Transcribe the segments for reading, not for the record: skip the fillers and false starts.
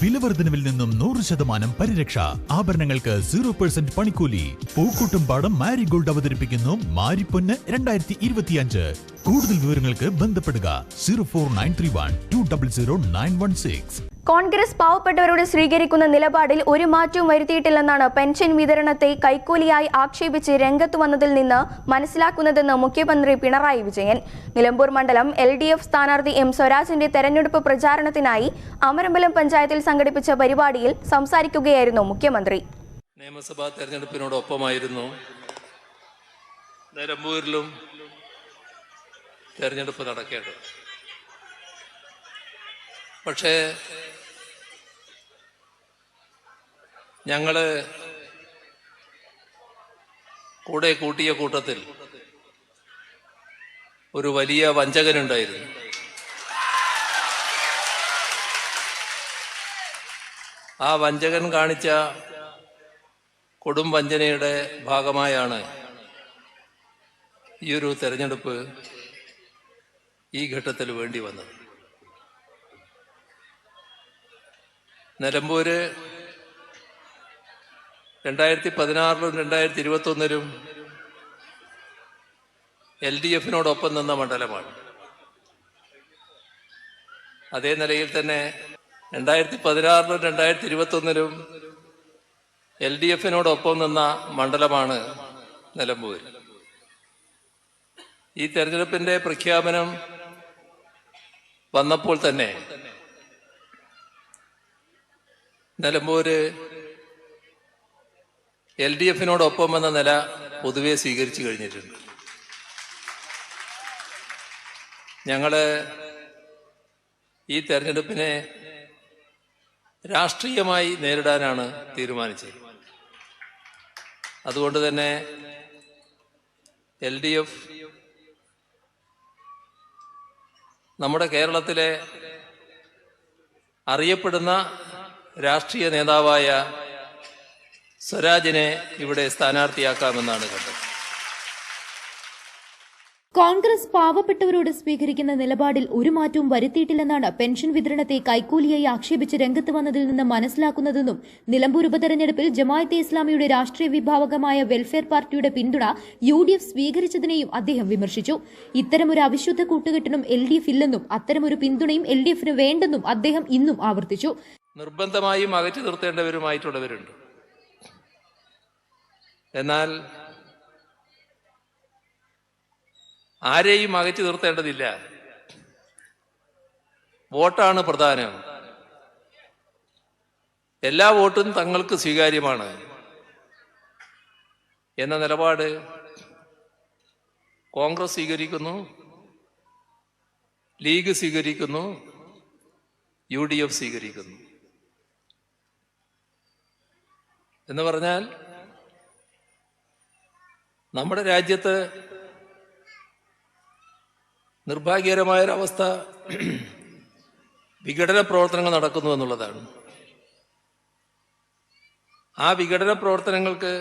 വിലവർദ്ധനവിൽ നിന്നും 100% പരിരക്ഷ. ആഭരണങ്ങൾക്ക് 0% പണിക്കൂലി. പൂക്കൂട്ടുംപാടം മാരിഗോൾഡ് അവതരിപ്പിക്കുന്നു മാരിപ്പൊന്ന് 2025. കൂടുതൽ വിവരങ്ങൾക്ക് ബന്ധപ്പെടുക 04931 200 916. കോൺഗ്രസ് പാവപ്പെട്ടവരോട് സ്വീകരിക്കുന്ന നിലപാടിൽ ഒരു മാറ്റവും വരുത്തിയിട്ടില്ലെന്നാണ് പെൻഷൻ വിതരണത്തെ കൈക്കൂലിയായി ആക്ഷേപിച്ച് രംഗത്ത് വന്നതിൽ നിന്ന് മനസ്സിലാക്കുന്നതെന്ന് മുഖ്യമന്ത്രി പിണറായി വിജയൻ. നിലമ്പൂർ മണ്ഡലം LDF സ്ഥാനാർത്ഥി M സ്വരാജിന്റെ തെരഞ്ഞെടുപ്പ് പ്രചാരണത്തിനായി അമരമ്പലം പഞ്ചായത്തിൽ സംഘടിപ്പിച്ച പരിപാടിയിൽ സംസാരിക്കുകയായിരുന്നു മുഖ്യമന്ത്രി. നിയമസഭാ തെരഞ്ഞെടുപ്പിനോടൊപ്പമായിരുന്നു നിലമ്പൂരിലും തെരഞ്ഞെടുപ്പ് നടക്കേണ്ടത്. പക്ഷേ ഞങ്ങള് കൂടെ കൂട്ടിയ കൂട്ടത്തിൽ ഒരു വലിയ വഞ്ചകനുണ്ടായിരുന്നു. ആ വഞ്ചകൻ കാണിച്ച കൊടും വഞ്ചനയുടെ ഭാഗമായാണ് ഈ ഒരു തെരഞ്ഞെടുപ്പ് ഈ ഘട്ടത്തിൽ വേണ്ടി വന്നത്. നിലമ്പൂര് 2016 2021 LDF-നോടൊപ്പം നിന്ന മണ്ഡലമാണ്. അതേ നിലയിൽ തന്നെ 2016 2021 LDF-നോടൊപ്പം നിന്ന മണ്ഡലമാണ് നിലമ്പൂർ. ഈ തെരഞ്ഞെടുപ്പിന്റെ പ്രഖ്യാപനം വന്നപ്പോൾ തന്നെ നിലമ്പൂര് LDF-നോടൊപ്പം എന്ന നില പൊതുവെ സ്വീകരിച്ചു കഴിഞ്ഞിട്ടുണ്ട്. ഞങ്ങള് ഈ തെരഞ്ഞെടുപ്പിനെ രാഷ്ട്രീയമായി നേരിടാനാണ് തീരുമാനിച്ചത്. അതുകൊണ്ട് തന്നെ LDF നമ്മുടെ കേരളത്തിലെ അറിയപ്പെടുന്ന രാഷ്ട്രീയ നേതാവായ സ്വരാജിനെ ഇവിടെ സ്ഥാനാർത്ഥിയാക്കാമെന്നാണ് കണ്ടത്. കോൺഗ്രസ് പാവപ്പെട്ടവരോട് സ്വീകരിക്കുന്ന നിലപാടിൽ ഒരു മാറ്റവും വരുത്തിയിട്ടില്ലെന്നാണ് പെൻഷൻ വിതരണത്തെ കൈക്കൂലിയായി ആക്ഷേപിച്ച് രംഗത്ത് വന്നതിൽ നിന്ന് മനസ്സിലാക്കുന്നതെന്നും നിലമ്പൂർ ഉപതെരഞ്ഞെടുപ്പിൽ ജമാഅത്തെ ഇസ്ലാമിയുടെ രാഷ്ട്രീയ വിഭാഗമായ വെൽഫെയർ പാർട്ടിയുടെ പിന്തുണ UDF സ്വീകരിച്ചതിനെയും അദ്ദേഹം വിമർശിച്ചു. ഇത്തരമൊരു അവിശുദ്ധ കൂട്ടുകെട്ടിനും LDF ഇല്ലെന്നും അത്തരമൊരു പിന്തുണയും LDF-ന് വേണ്ടെന്നും അദ്ദേഹം ഇന്നും ആവർത്തിച്ചു. നിർബന്ധമായും അകറ്റി നിർത്തേണ്ടവരുമായിട്ടുള്ളവരുണ്ട്. എന്നാൽ ആരെയും അകറ്റി നിർത്തേണ്ടതില്ല. വോട്ടാണ് പ്രധാനം. എല്ലാ വോട്ടും തങ്ങൾക്ക് സ്വീകാര്യമാണ് എന്ന നിലപാട് കോൺഗ്രസ് സ്വീകരിക്കുന്നു, ലീഗ് സ്വീകരിക്കുന്നു, UDF സ്വീകരിക്കുന്നു. എന്ന് പറഞ്ഞാൽ നമ്മുടെ രാജ്യത്ത് നിർഭാഗ്യകരമായൊരവസ്ഥ വിഘടന പ്രവർത്തനങ്ങൾ നടക്കുന്നു എന്നുള്ളതാണ്. ആ വിഘടന പ്രവർത്തനങ്ങൾക്ക്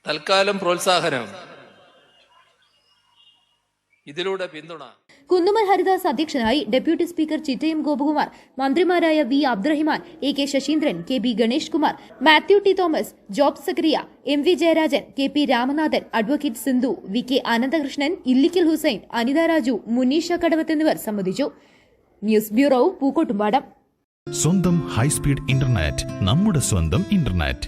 തൽക്കാലം പ്രോത്സാഹനം, ഇതിലൂടെ പിന്തുണ. കുന്നുമ്മൽ ഹരിദാസ് അധ്യക്ഷനായി. ഡെപ്യൂട്ടി സ്പീക്കർ ചിറ്റയം ഗോപകുമാർ, മന്ത്രിമാരായ V Abdurahiman, AK Saseendran, KB Ganesh Kumar, Mathew T Thomas, Job Zachariah, MV Jayarajan, KP Ramanathan, advocate Sindhu, VK Ananthakrishnan, Illikkal Hussain, Anitha Raju, Munisha Kadavath എന്നിവർ സംബന്ധിച്ചു. News bureau, Pookkottumpadam. സ്വന്തം ഹൈസ്പീഡ് ഇന്റർനെറ്റ്, നമ്മുടെ സ്വന്തം ഇന്റർനെറ്റ്.